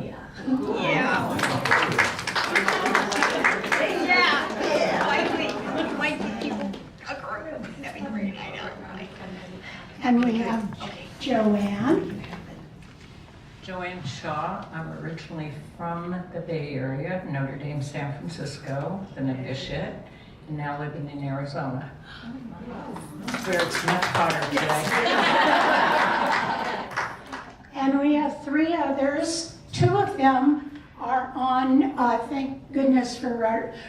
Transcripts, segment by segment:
Andrea. Yeah. Might give people a group. That'd be great. I know. And we have Joanne. Joanne Shaw. I'm originally from the Bay Area, Notre Dame, San Francisco, the novitiate, and now living in Arizona, where it's much hotter today. And we have 3 others. 2 of them are on, thank goodness for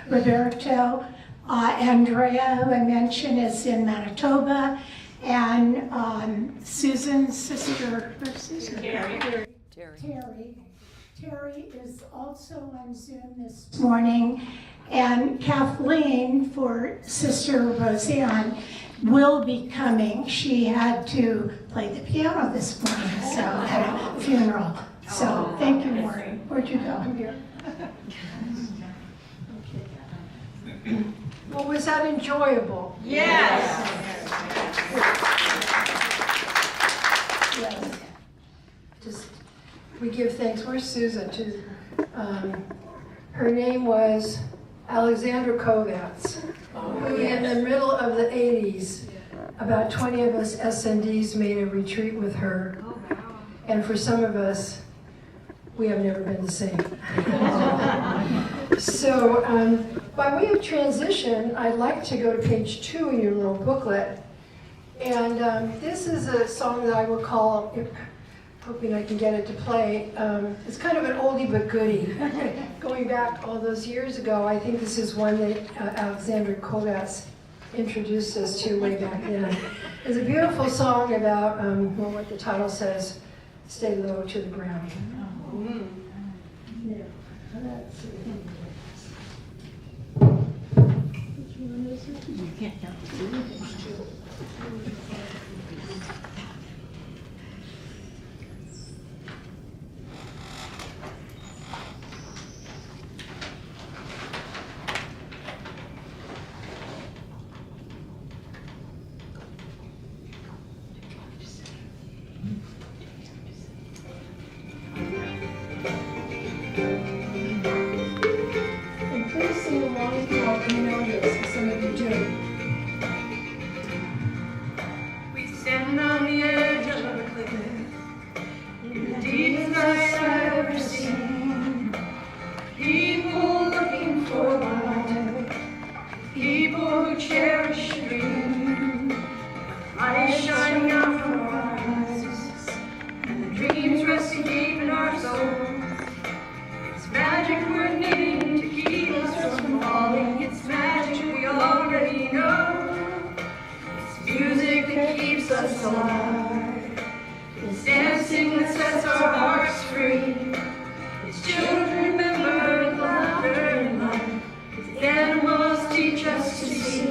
Roberto. Andrea, who I mentioned, is in Manitoba. And Susan's sister, where's Susan? Terry is also on Zoom this morning. And Kathleen, for Sister Roseanne, will be coming. She had to play the piano this morning, so at a funeral. So thank you, Maureen. Where'd you go? I'm here. Well, was that enjoyable? Yes. Yes. Just, we give thanks. Where's Susan? Her name was Alexandra Kovatz, who in the middle of the 80s, about 20 of us SNDs made a retreat with her. And for some of us, we have never been the same. So by way of transition, I'd like to go to page 2 in your little booklet. And this is a song that I will call, hoping I can get it to play, it's kind of an oldie but goodie. Going back all those years ago, I think this is one that Alexandra Kovatz introduced us to way back then. It's a beautiful song about, well, what the title says, stay low to the ground. Yeah, let's see. Which one is it? You can't help it. And please sing along if you already know this, and some of you do. We stand on the edge of a cliff, in the deepest night I've ever seen. People looking for light, people who cherish a dream. Light shining out from our eyes, and the dreams resting deep in our souls. It's magic we're needing to keep us from falling. It's magic we already know. It's music that keeps us alive. It's dancing that sets our hearts free. It's children remembering laughter and life. It's animals teach us to see.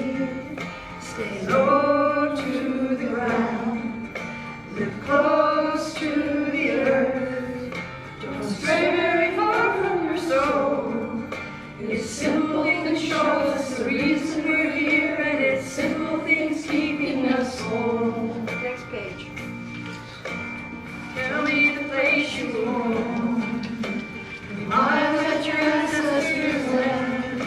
Stay low to the ground. Live close to the earth. Don't stray very far from your soul. It's simple things that show us the reason we're here, and it's simple things keeping us whole. Next page. Tell me the place you belong. The miles that your ancestors left.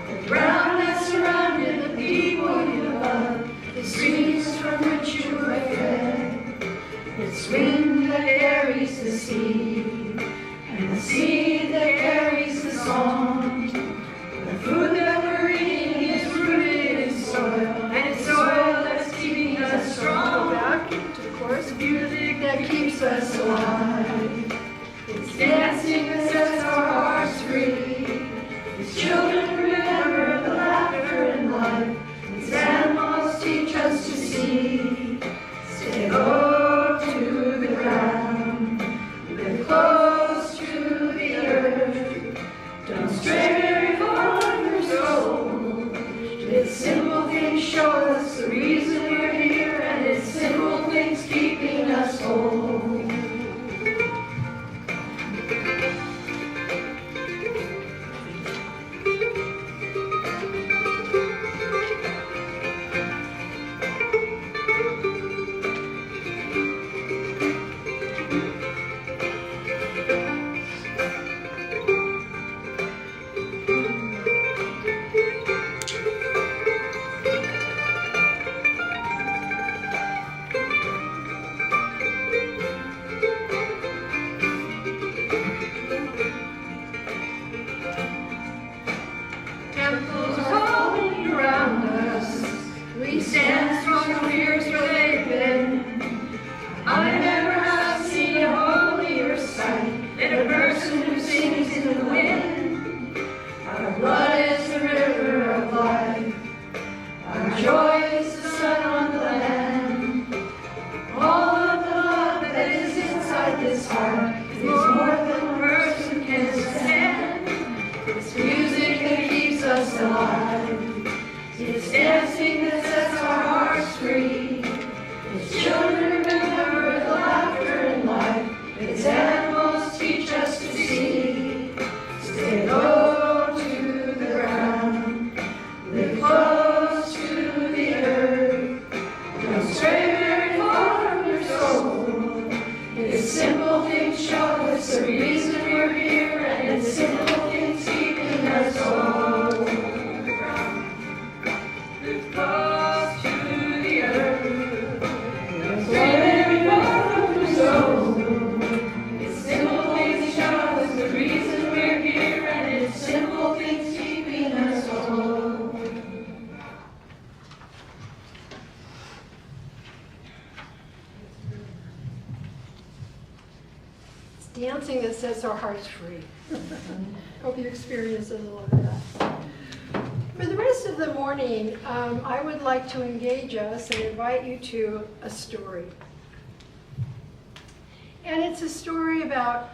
The ground that surrounded the people you love. The streams from which you were fed. It's wind that carries the seed, and the seed that carries the song. The food that we're eating is rooted in soil, and it's soil that's keeping us strong. Go back to the chorus. It's music that keeps us alive. It's dancing that sets our hearts free. It's children who remember the laughter and life. It's animals teach us to see. Stay low to the ground. Live close to the earth. Don't stray very far from your soul. It's simple things show us the reason we're here, and it's simple things keeping us whole. It's dancing that sets our hearts free. It's children remember the laughter in life. It's animals teach us to see. Stay low to the ground. Live close to the earth. Don't stray very far from your soul. It's simple things show us the reason we're here, and it's simple things keeping us whole. Live close to the earth. Don't stray very far from your soul. It's simple things show us the reason we're here, and it's simple things keeping us whole. It's dancing that sets our hearts free. Hope you experience a little of that. For the rest of the morning, I would like to engage us and invite you to a story. And it's a story about,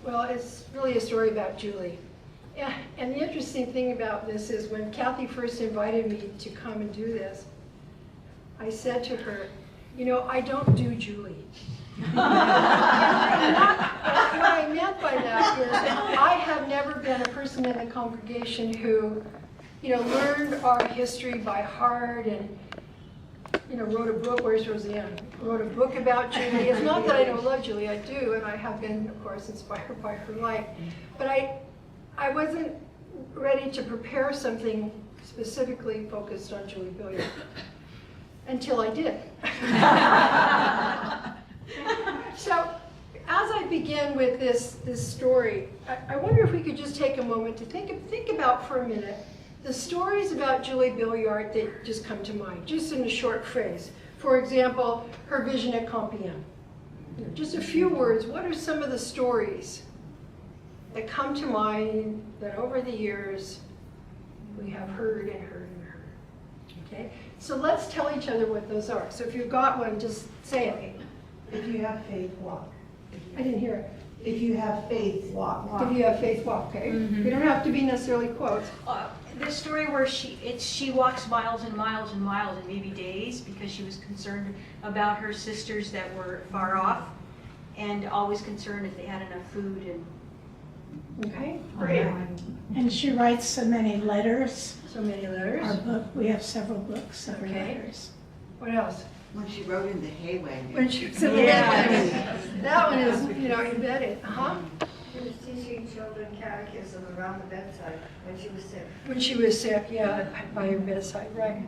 well, it's really a story about Julie. Yeah, and the interesting thing about this is when Kathy first invited me to come and do this, I said to her, you know, I don't do Julie. What I meant by that is I have never been a person in the congregation who, you know, learned our history by heart and, you know, wrote a book. Where's Roseanne? Wrote a book about Julie. It's not that I don't love Julie, I do, and I have been, of course, inspired by her life. But I wasn't ready to prepare something specifically focused on Julie Hilliard until I did. So, as I begin with this story, I wonder if we could just take a moment to think about for a minute the stories about Julie Hilliard that just come to mind, just in a short phrase. For example, her vision at Compiègne. Just a few words, what are some of the stories that come to mind that over the years we have heard and heard and heard? Okay, so let's tell each other what those are. So if you've got one, just say it. If you have faith, walk. I didn't hear it. If you have faith, walk. If you have faith, walk, okay? You don't have to be necessarily quotes. The story where she walks miles and miles and miles and maybe days because she was concerned about her sisters that were far off and always concerned if they had enough food. And Okay, great. And she writes so many letters. So many Our letters. book, we have several books of her Okay. letters. What else? When she rode in the hay wagon. When she was in the That one is, you know, embedded. She was teaching children catechism around the bedside when she was sick. When she was sick, yeah, by her bedside, right.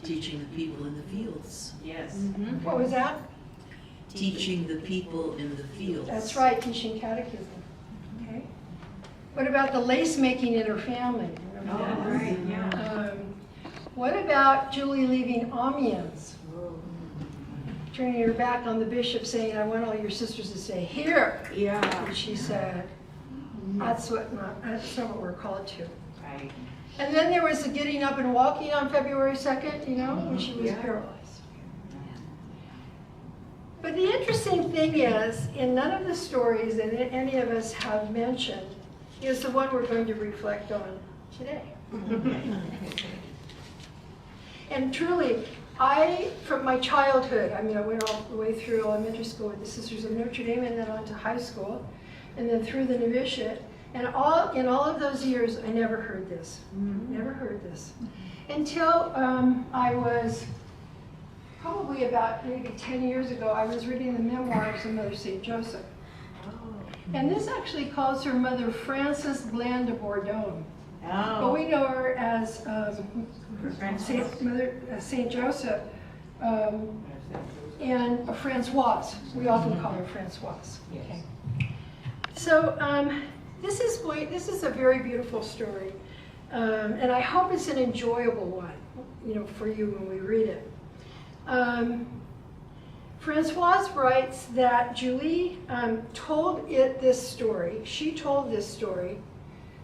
Teaching the people in the fields. Yes. What was that? Teaching the people in the fields. That's right, teaching catechism. Okay. What about the lace making in her family? Remember that? Right, yeah. What about Julie leaving Amiens? Turning her back on the bishop saying, I want all your sisters to say, here. Yeah. And she said, that's not what we're called to. Right. And then there was the getting up and walking on February 2nd, you know, when she was paralyzed. But the interesting thing is, in none of the stories that any of us have mentioned is the one we're going to reflect on today. And truly, from my childhood, I went all the way through elementary school with the Sisters of Notre Dame and then on to high school, and then through the novitiate. And in all of those years, I never heard this. Never heard this. Until I was probably about maybe 10 years ago, I was reading the memoirs of Mother St. Joseph. And this actually calls her Mother Frances Glenn de Bourdon. But we know her as St. Joseph and Françoise. We often call her Françoise. Okay. So this is a very beautiful story, and I hope it's an enjoyable one, for you when we read it. Françoise writes that Julie told this story. She told this story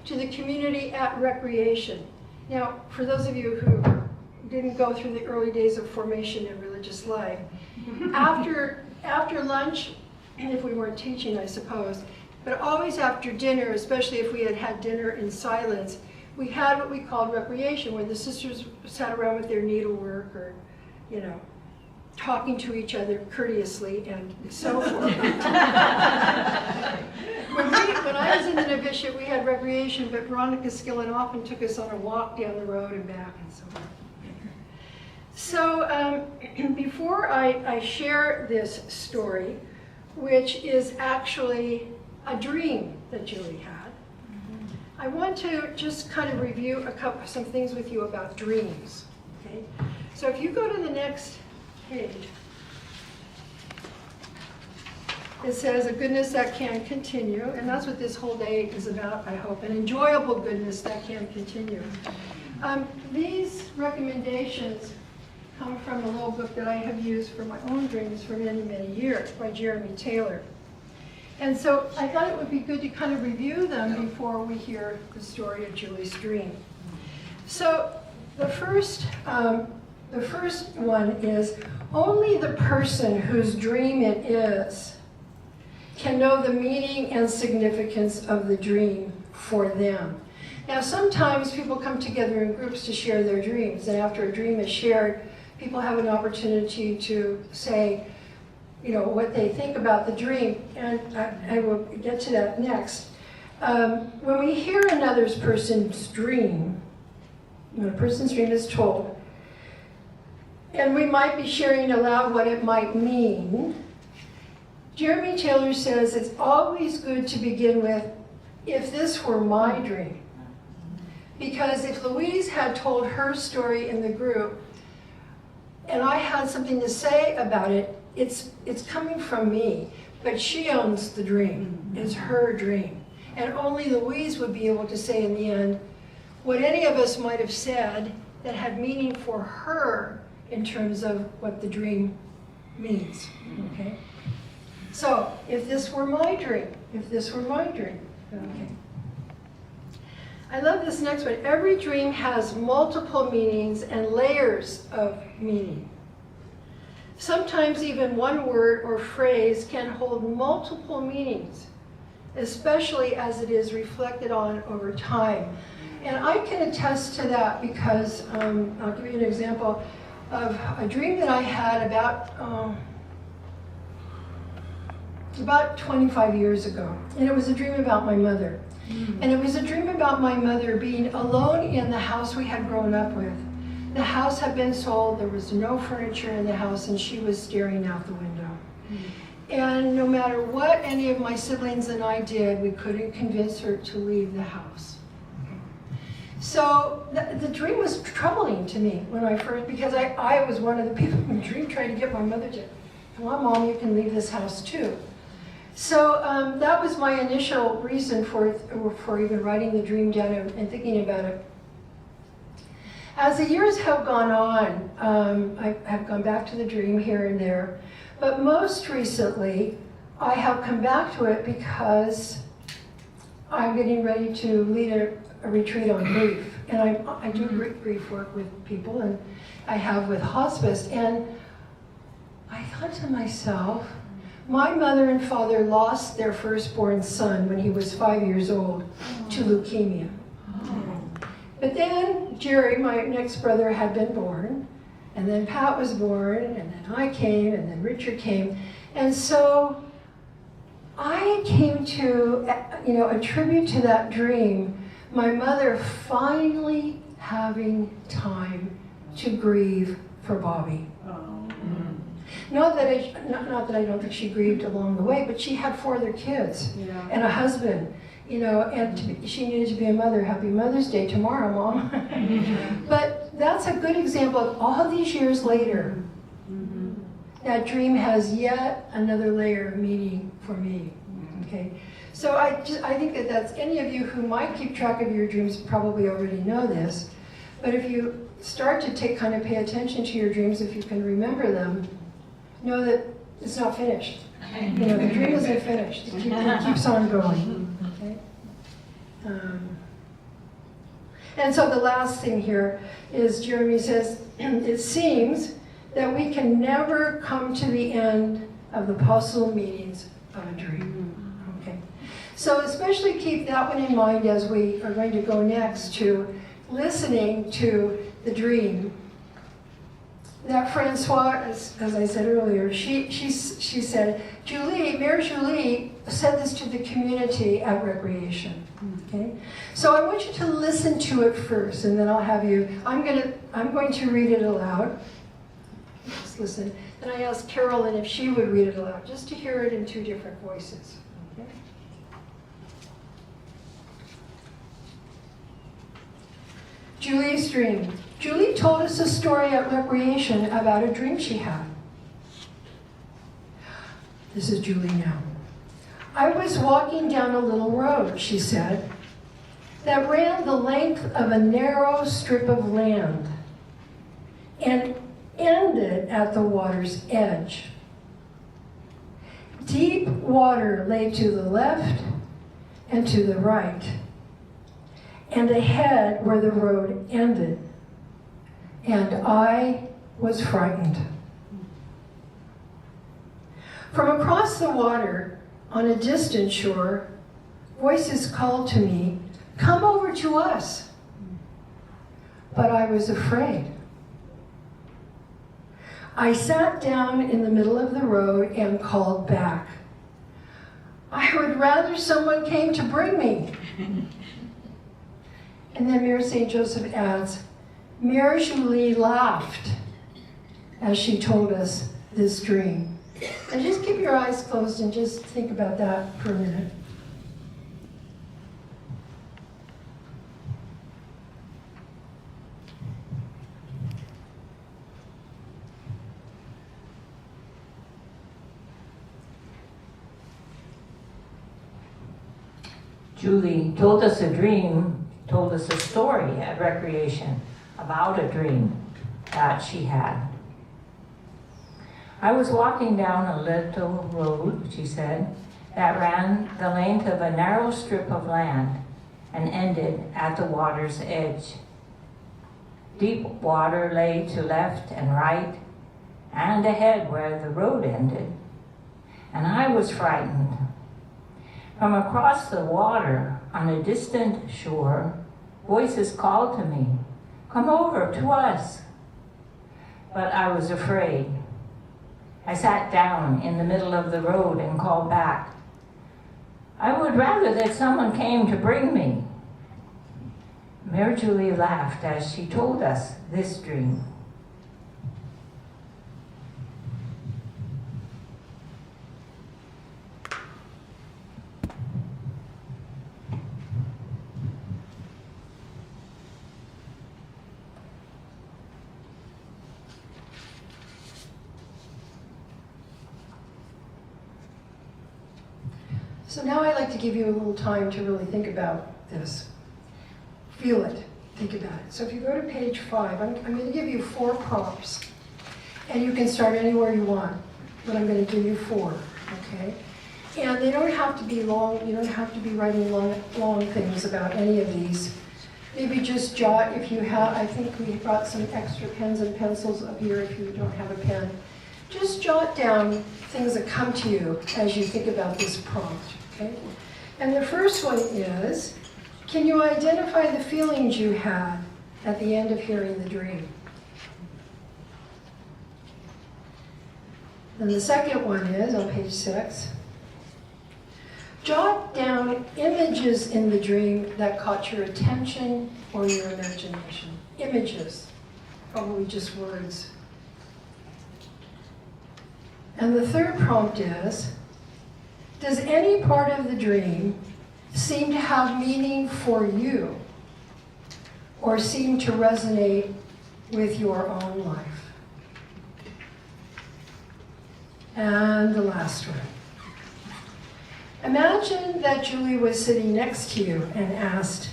to the community at recreation. Now, for those of you who didn't go through the early days of formation in religious life, after lunch, if we weren't teaching, I suppose, but always after dinner, especially if we had had dinner in silence, we had what we called recreation, where the sisters sat around with their needlework or, you know, talking to each other courteously and so forth. When I was in the novitiate, we had recreation, but Veronica Skillen often took us on a walk down the road and back and so on. So before I share this story, which is actually a dream that Julie had, I want to just kind of review some things with you about dreams. Okay? So if you go to the next page, it says a goodness that can continue, and that's what this whole day is about, I hope, an enjoyable goodness that can continue. These recommendations come from a little book that I have used for my own dreams for many, many years by Jeremy Taylor. And so I thought it would be good to kind of review them before we hear the story of Julie's dream. So the first one is, only the person whose dream it is can know the meaning and significance of the dream for them. Now sometimes people come together in groups to share their dreams, and after a dream is shared, people have an opportunity to say, you know, what they think about the dream, and I will get to that next. When we hear another person's dream, when a person's dream is told, and we might be sharing aloud what it might mean, Jeremy Taylor says it's always good to begin with, if this were my dream. Because if Louise had told her story in the group, and I had something to say about it, it's coming from me, but she owns the dream. It's her dream. And only Louise would be able to say in the end what any of us might have said that had meaning for her in terms of what the dream means, okay? So, if this were my dream, if this were my dream, okay. I love this next one. Every dream has multiple meanings and layers of meaning. Sometimes even one word or phrase can hold multiple meanings, especially as it is reflected on over time. And I can attest to that because, I'll give you an example of a dream that I had about 25 years ago. And it was a dream about my mother. And it was a dream about my mother being alone in the house we had grown up with. The house had been sold, there was no furniture in the house, and she was staring out the window. And no matter what any of my siblings and I did, we couldn't convince her to leave the house. So the dream was troubling to me when I first, because I was one of the people in the dream trying to get my mother to, come on, Mom, you can leave this house too. So that was my initial reason for even writing the dream down and thinking about it. As the years have gone on, I have gone back to the dream here and there, but most recently, I have come back to it because I'm getting ready to lead a retreat on grief. And I do grief work with people, and I have with hospice. And I thought to myself, my mother and father lost their firstborn son when he was 5 years old to leukemia. But then Jerry, my next brother, had been born, and then Pat was born, and then I came, and then Richard came. And so I came to, attribute to that dream my mother finally having time to grieve for Bobby. Not that I don't think she grieved along the way, but she had 4 other kids and a husband, and she needed to be a mother. Happy Mother's Day tomorrow, Mom. But that's a good example of all these years later, that dream has yet another layer of meaning for me. Okay, so I think that's any of you who might keep track of your dreams probably already know this, but if you start to pay attention to your dreams, if you can remember them, know that it's not finished. The dream isn't finished. It keeps on going. Okay? And so the last thing here is Jeremy says, it seems that we can never come to the end of the possible meanings of a dream. Okay. So especially keep that one in mind as we are going to go next to listening to the dream. That Francois, as I said earlier, she said, Mary Julie said this to the community at Recreation. Okay? So I want you to listen to it first, and then I'll have you, I'm going to read it aloud. Just listen. Then I asked Carolyn if she would read it aloud, just to hear it in two different voices. Okay? Julie's dream. Julie told us a story at Recreation about a dream she had. This is Julie now. I was walking down a little road, she said, that ran the length of a narrow strip of land and ended at the water's edge. Deep water lay to the left and to the right, and ahead where the road ended, and I was frightened. From across the water, on a distant shore, voices called to me, "Come over to us." But I was afraid. I sat down in the middle of the road and called back, "I would rather someone came to bring me." And then Mary St. Joseph adds, Mary Julie laughed as she told us this dream. And just keep your eyes closed and just think about that for a minute. Julie told us a story at Recreation about a dream that she had. I was walking down a little road, she said, that ran the length of a narrow strip of land and ended at the water's edge. Deep water lay to left and right and ahead where the road ended, and I was frightened. From across the water on a distant shore, voices called to me, "Come over to us." But I was afraid. I sat down in the middle of the road and called back, "I would rather that someone came to bring me." Mary Julie laughed as she told us this dream. So now I'd like to give you a little time to really think about this. Feel it. Think about it. So if you go to page 5, I'm going to give you 4 prompts. And you can start anywhere you want, but I'm going to give you 4, okay? And they don't have to be long. You don't have to be writing long things about any of these. Maybe just jot if you have. I think we brought some extra pens and pencils up here if you don't have a pen. Just jot down things that come to you as you think about this prompt, okay? And the first one is, can you identify the feelings you had at the end of hearing the dream? And the second one is, on page 6, jot down images in the dream that caught your attention or your imagination. Images, probably just words. And the third prompt is, does any part of the dream seem to have meaning for you or seem to resonate with your own life? And the last one. Imagine that Julie was sitting next to you and asked,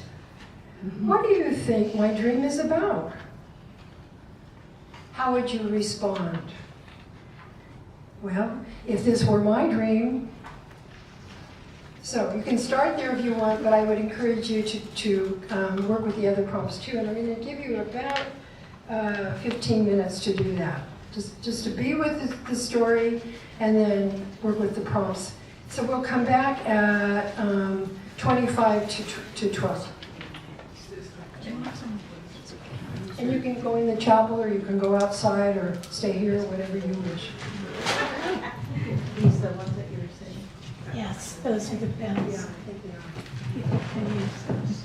what do you think my dream is about? How would you respond? Well, if this were my dream, so you can start there if you want, but I would encourage you to work with the other prompts too. And I'm going to give you about 15 minutes to do that. Just to be with the story and then work with the prompts. So we'll come back at 25 to 12. And you can go in the chapel, or you can go outside, or stay here, whatever you wish. These are the ones that you were saying. Yes, those are the pens. Yeah, I think they are. People can use those.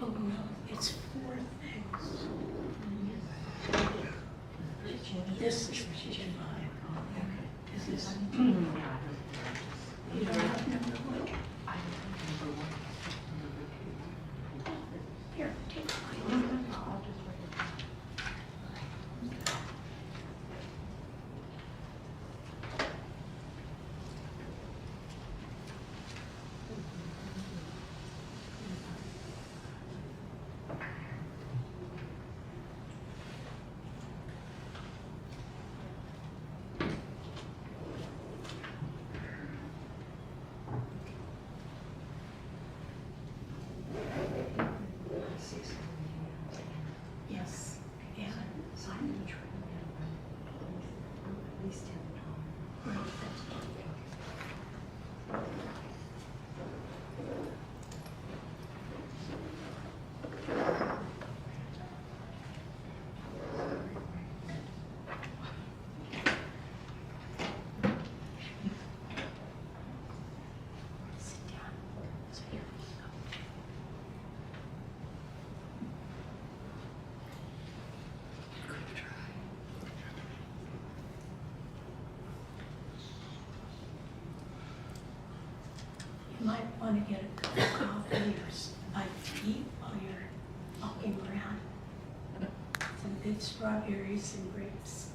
Oh, no, it's 4 things. This is July. This is. You don't have number 1. Here, take mine. Yes, yeah. Right, that's sit down. So here we go. You might want to get a cup of coffee or eat while you're walking around. Some good strawberries and grapes.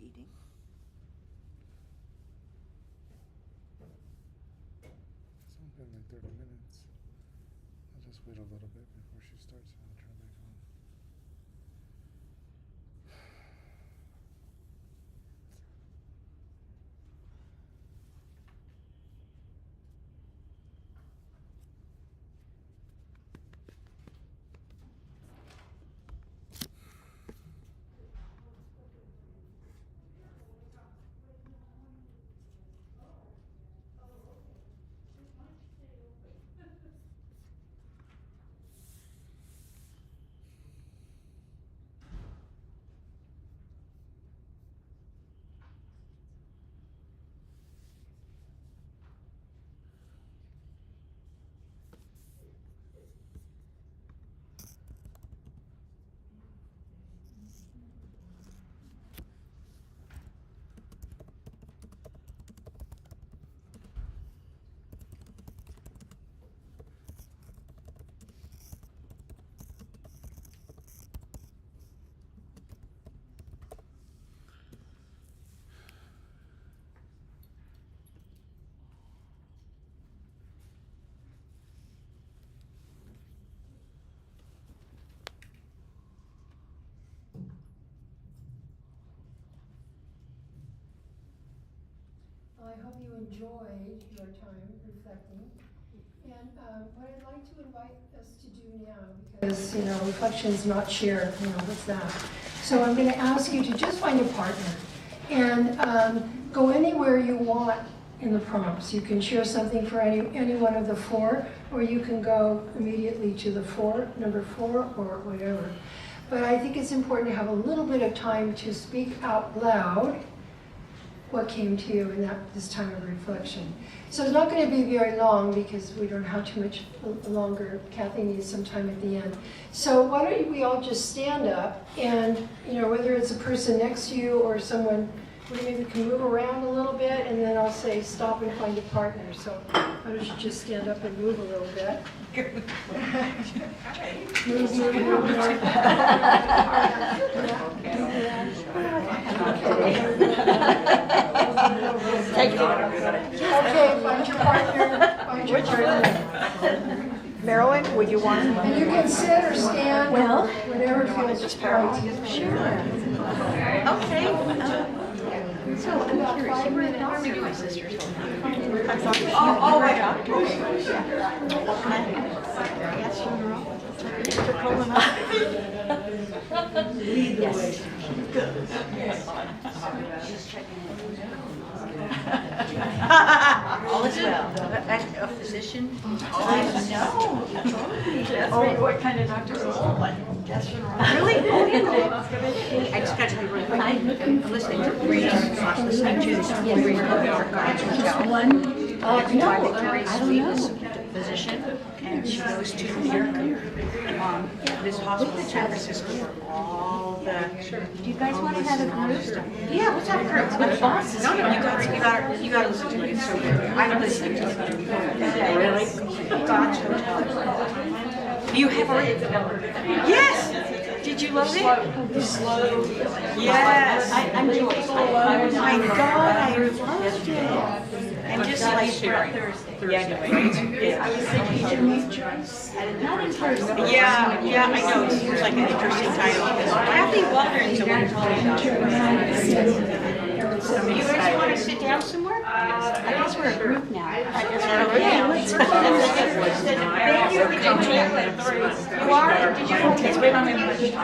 eating. It's only been like 30 minutes. I'll just wait a little bit before she starts and I'll turn back on. I hope you enjoyed your time reflecting. And what I'd like to invite us to do now, because, reflection's not shared, what's that? So I'm going to ask you to just find a partner and go anywhere you want in the prompts. You can share something for any one of the four, or you can go immediately to the number four, or whatever. But I think it's important to have a little bit of time to speak out loud what came to you in this time of reflection. So it's not going to be very long because we don't have too much longer. Kathy needs some time at the end. So why don't we all just stand up and, whether it's a person next to you or someone, we maybe can move around a little bit, and then I'll say stop and find a partner. So why don't you just stand up and move a little bit. Move. Okay, find your partner. Marilyn, would you want? And you can sit or stand, whatever feels right. Sure. Okay. So I'm curious, where are we doing, sisters? Oh, right. Lead the way. Good. All is well. A physician? What kind of doctor is Really? I just got to be really quick. I'm listening to Maureen, listening to one. Physician, and she goes to this hospital in San Francisco where all the. Do you guys want to have a group? Yeah, let's have a group. With bosses. No, you got to listen to it. It's so good. I'm listening to it. Really? God's Hotel. You have already. Yes. Did you love it? Slow. Yes. I'm Joyce. Oh my God, I loved it. And just like Thursday. Yeah, I was thinking to meet Joyce. Not in person. Yeah, I know. It seems like an interesting title. Kathy Waldron's the one calling about it. You guys want to sit down somewhere? I guess we're a group now. Yeah, let's go. Thank you. You are? Did you? It's been on my list. Okay,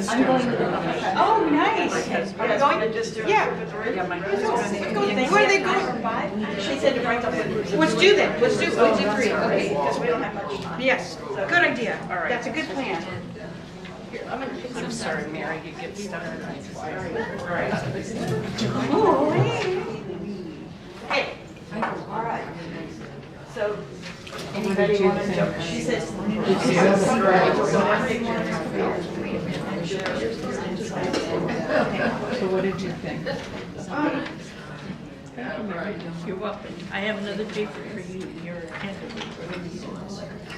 I'm going with them. Oh, nice. Are you going? Yeah. Where are they going? She said to break up the groups. Let's do that. Let's do 3. Okay. Because we don't have much time. Yes. Good idea. All right. That's a good plan. I'm sorry, Mary, you get stuck in my Right. Oh, hey. All right. So, anybody want to jump? She says. So what did you think? Thank you, Mary. You're welcome. I have another paper for you. You're a candidate.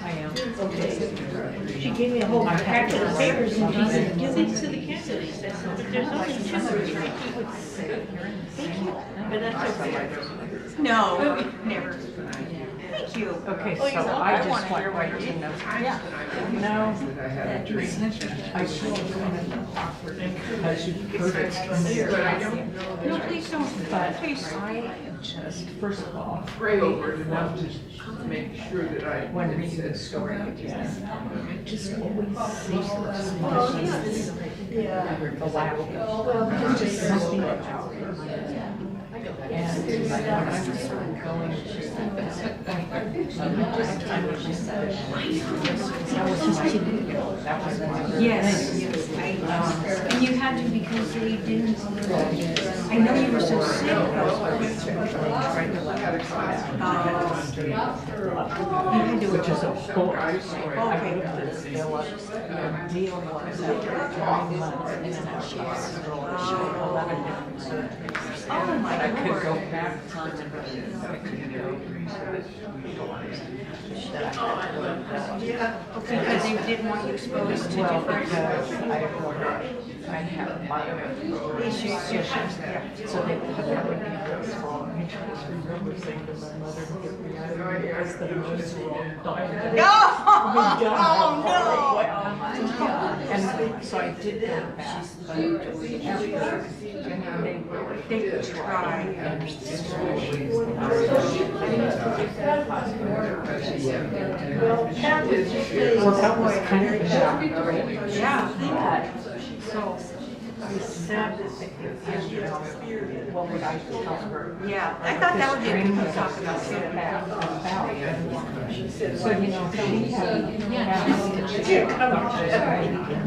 I am. Okay. She gave me a whole packet of papers and she said, give these to the candidates. I said, but there's only 2 or 3 people. Thank you. But that's okay. No, never. Thank you. Okay, Oh, so you're welcome. I I just wanna went hear right what to you- know. Yeah. No, I should have been awkward because you heard it from the No, please don't. But Please. I just, first of all, Pray over it enough to make sure that I. when reading the story again, I just always see the laughter. Just something about it. And like when I was sort of going through that was my, that was my. Yes. And you had to because they didn't, I know you were so sick. Which is a whole story. I looked at Phillips, the deal was after 3 months in and out of the hospital, 11 different surgeries. Oh my I could Lord. go back time and I could go that I had to learn. Because they didn't want you exposed to Well, different because I have bio issues. yeah. So they have everything goes wrong. I just remember saying to my mother, get me out of here because the nurse were all dying. Oh, no. And so I did go back, but they tried and so that was kind of a shock. Yeah. So I said, what would I tell her? Yeah, I thought that would be a good thing to talk about too. So, you know, she had in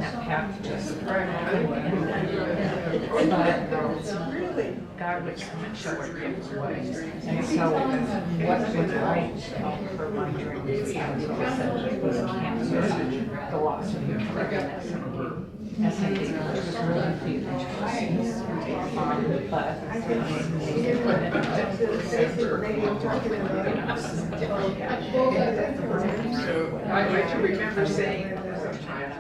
that path just but God would show her different ways. And so what was right for my dream was cancer, the loss of your pregnancy. SND was really huge. But So I do remember saying sometime,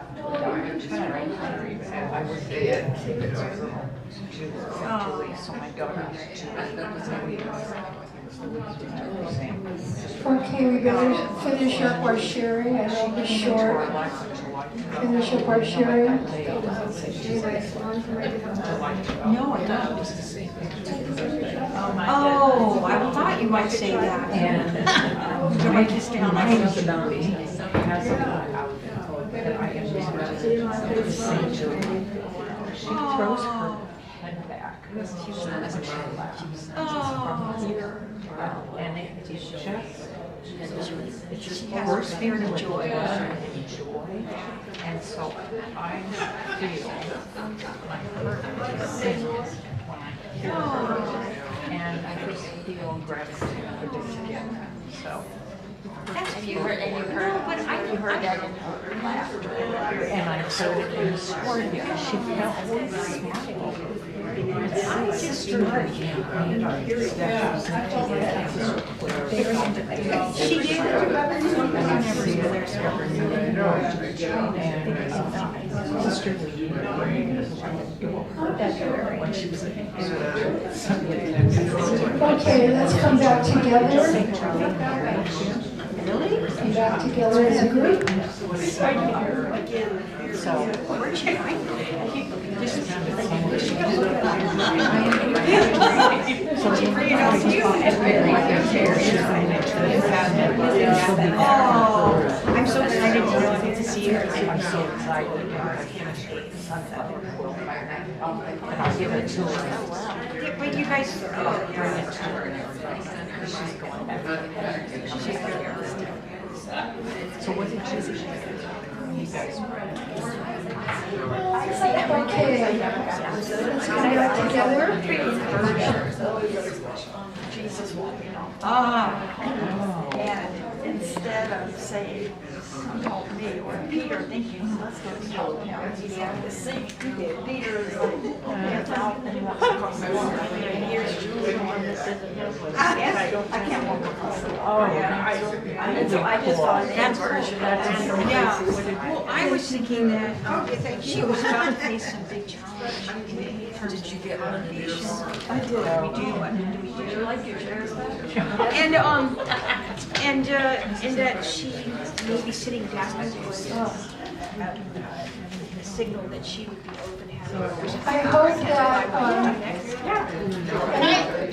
I was dead. So my daughter Okay, we better finish up our sharing. I know it's short. Finish up our sharing. No, I don't. Oh, I thought you might say that. And to write this down. my husband has a out that I am the same children. She throws her head back when she laughs. Oh. And it's just burst into joy. And so I feel my heart is singing when I hear her. And I just feel gratitude for this gift. So. That's You heard that in her laughter. And I heard it in the story because she felt smile. I just heard you. She did. I never knew there's When she was Okay, let's come back together. Come back together as a group. Oh, I'm so excited to get to see her. I'm so excited. And I'll give it to her. But you guys, Bring it to her. She's going back. So what did you say? You guys Okay, let's come back together. And instead of saying, help me, or Peter thinking, let's go help him, he had to sing. Peter is like, hands out and he wants to cross the water. And here's Julie, the one that did the I can't walk across the Oh, yeah, And so I just saw that version. Yeah, well, I was thinking that she was about to face some big challenge. Did you get one of these? I did. We do. Like your chairs and that she may be sitting down was a signal that she would be open to having. I hope that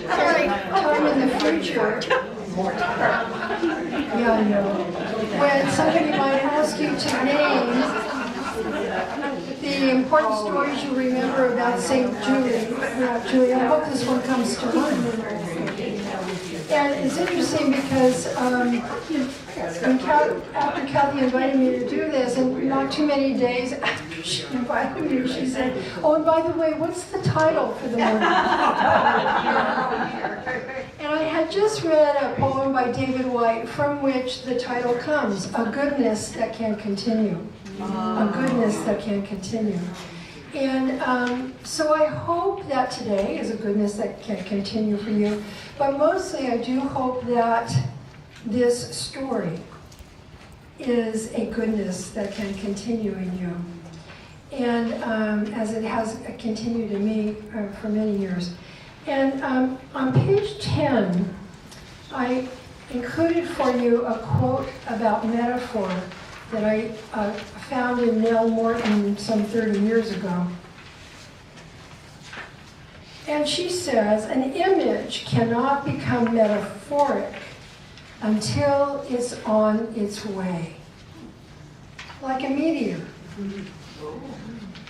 time in the future, yeah, I know, when somebody might ask you to name the important stories you remember about St. Julie, I hope this one comes to mind. And it's interesting because after Kathy invited me to do this, and not too many days after she invited me, she said, "Oh, and by the way, what's the title for the morning?" And I had just read a poem by David White from which the title comes, "A Goodness That Can Continue." A goodness that can continue. And so I hope that today is a goodness that can continue for you. But mostly I do hope that this story is a goodness that can continue in you. And as it has continued in me for many years. And on page 10, I included for you a quote about metaphor that I found in Nell Morton some 30 years ago. And she says, an image cannot become metaphoric until it's on its way. Like a meteor.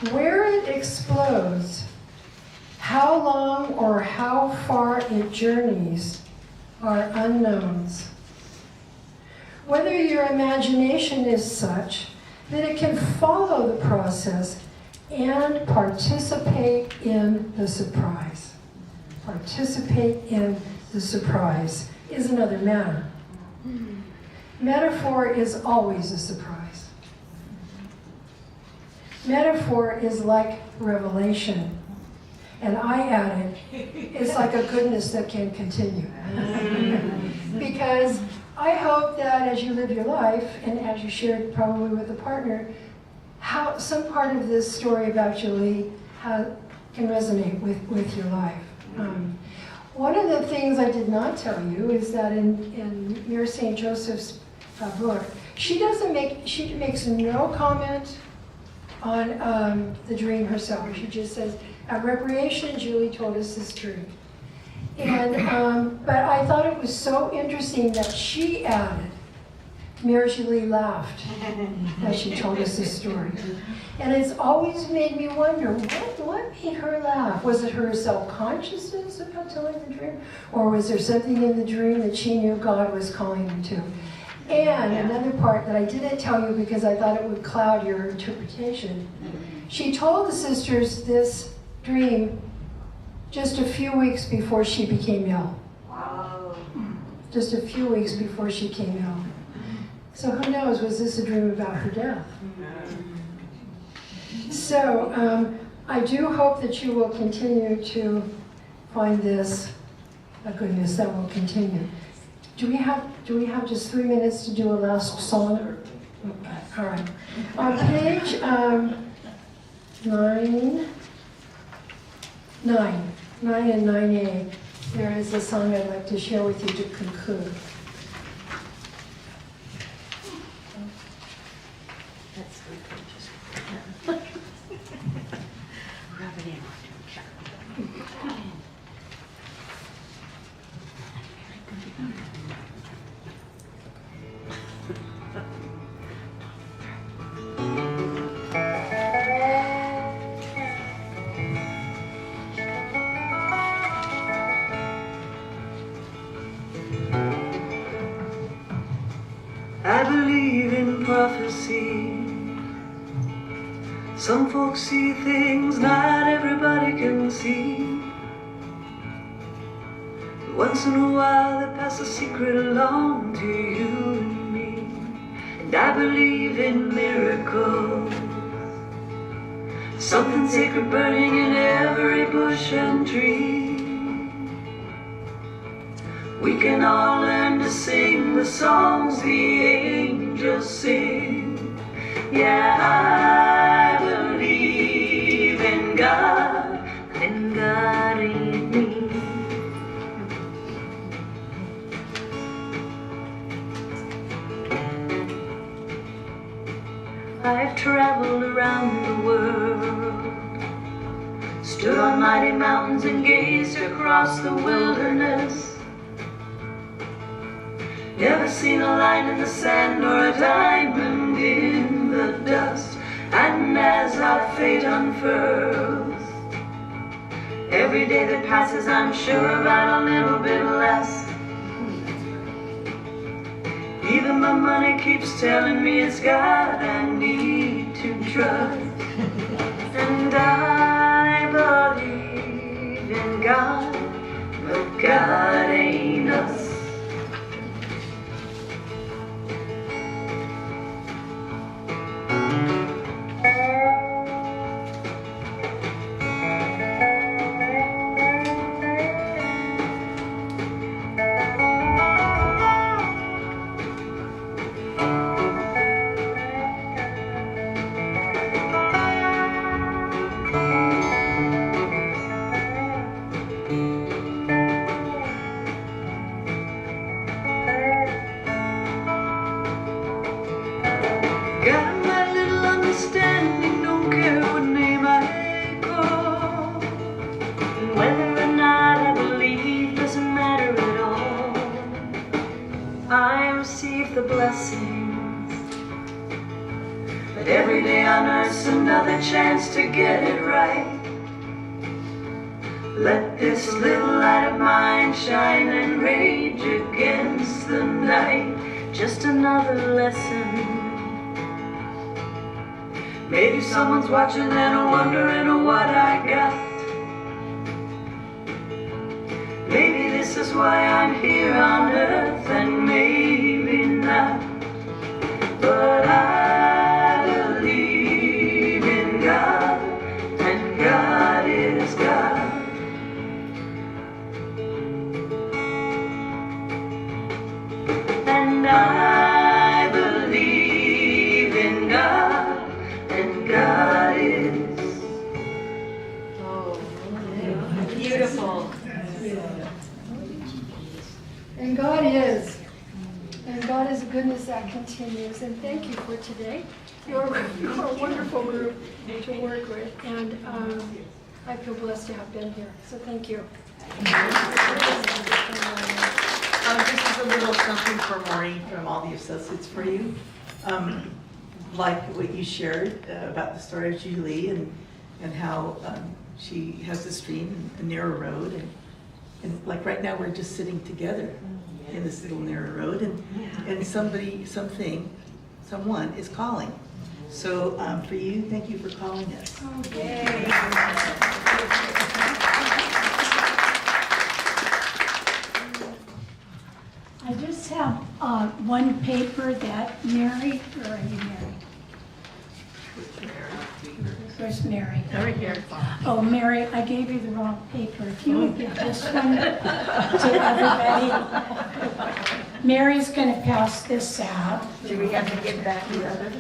Where it explodes, how long or how far it journeys are unknowns. Whether your imagination is such that it can follow the process and participate in the surprise. Participate in the surprise is another matter. Metaphor is always a surprise. Metaphor is like revelation. And I added, it's like a goodness that can continue. Because I hope that as you live your life, and as you shared probably with a partner, how some part of this story about Julie can resonate with your life. One of the things I did not tell you is that in Mary St. Joseph's book, she makes no comment on the dream herself. She just says, at recreation, Julie told us this dream. And but I thought it was so interesting that she added, Mary Julie laughed as she told us this story. And it's always made me wonder, what made her laugh? Was it her self-consciousness about telling the dream? Or was there something in the dream that she knew God was calling her to? And another part that I didn't tell you because I thought it would cloud your interpretation. She told the sisters this dream just a few weeks before she became ill. Wow. Just a few weeks before she came ill. So who knows, was this a dream about her death? So I do hope that you will continue to find this a goodness that will continue. Do we have just 3 minutes to do a last song? Okay. All right. On page 9 and 9A, there is a song I'd like to share with you to conclude. That's 3 pages. Rub it in. I believe in prophecy. Some folks see things not everybody can see. But once in a while they pass a secret along to you and me. And I believe in miracles. Something sacred burning in every bush and tree. We can all learn to sing the songs the angels sing. Yeah, I believe in God, and God in me. I've traveled around the world, stood on mighty mountains and gazed across the wilderness. Never seen a line in the sand or a diamond in the dust. And as our fate unfurls, every day that passes I'm sure about a little bit less. Even my money keeps telling me it's God I need to trust. And I believe in God, but God ain't us. Got my little understanding, don't care what name I call. And whether or not I believe doesn't matter at all. I receive the blessings, but every day on earth's another chance to get it right. Let this little light of mine shine and rage against the night. Just another lesson. Maybe someone's watching and wondering what I got. Maybe this is why I'm here on earth, and maybe not. But I believe in God, and God is God. And I believe in God, and God is. Oh, beautiful. And God is. And God is a goodness that continues. And thank you for today. You're a wonderful group to work with. And I feel blessed to have been here. So thank you. This is a little something for Maureen from all the associates for you. Like what you shared about the story of Julie and how she has this dream, a narrow road, and like right now we're just sitting together in this little narrow road, and someone is calling. So for you, thank you for calling us. Okay. I just have one paper that Mary, where are you, Mary? Where's Mary? Right here. Oh, Mary, I gave you the wrong paper. If you would give this one to everybody. Mary's going to pass this out. Do we have to give back the other?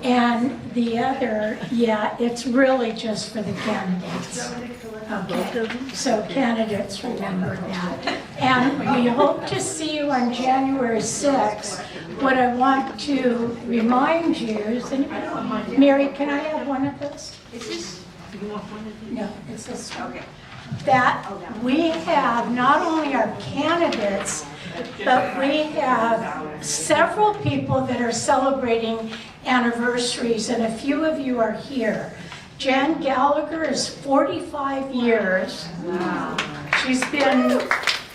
And the other, yeah, it's really just for the candidates. Okay, so candidates, remember that. And we hope to see you on January 6th. What I want to remind you is, Mary, can I have one of those? Is this? No, it's this one. Okay. That we have not only our candidates, but we have several people that are celebrating anniversaries, and a few of you are here. Jan Gallagher is 45 years. Wow. She's been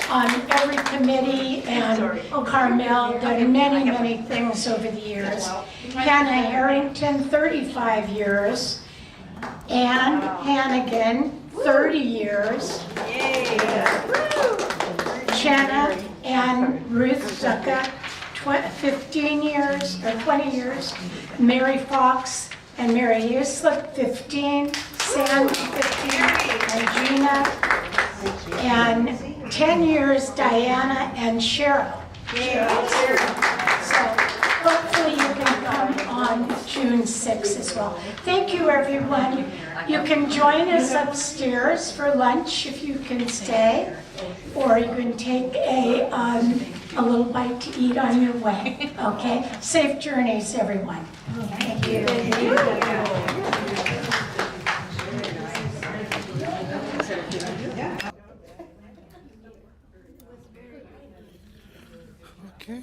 on every committee, and Carmel done many, many things over the years. Hannah Harrington, 35 years. Ann Hannigan, 30 years. Shanna and Ruth Zucka, 15 years or 20 years. Mary Fox and Mary Uslip, 15. Sam, 15. And Gina. And 10 years, Diana and Cheryl. So hopefully you can come on June 6th as well. Thank you, everyone. You can join us upstairs for lunch if you can stay, or you can take a little bite to eat on your way, okay? Safe journeys, everyone. Thank you. Okay.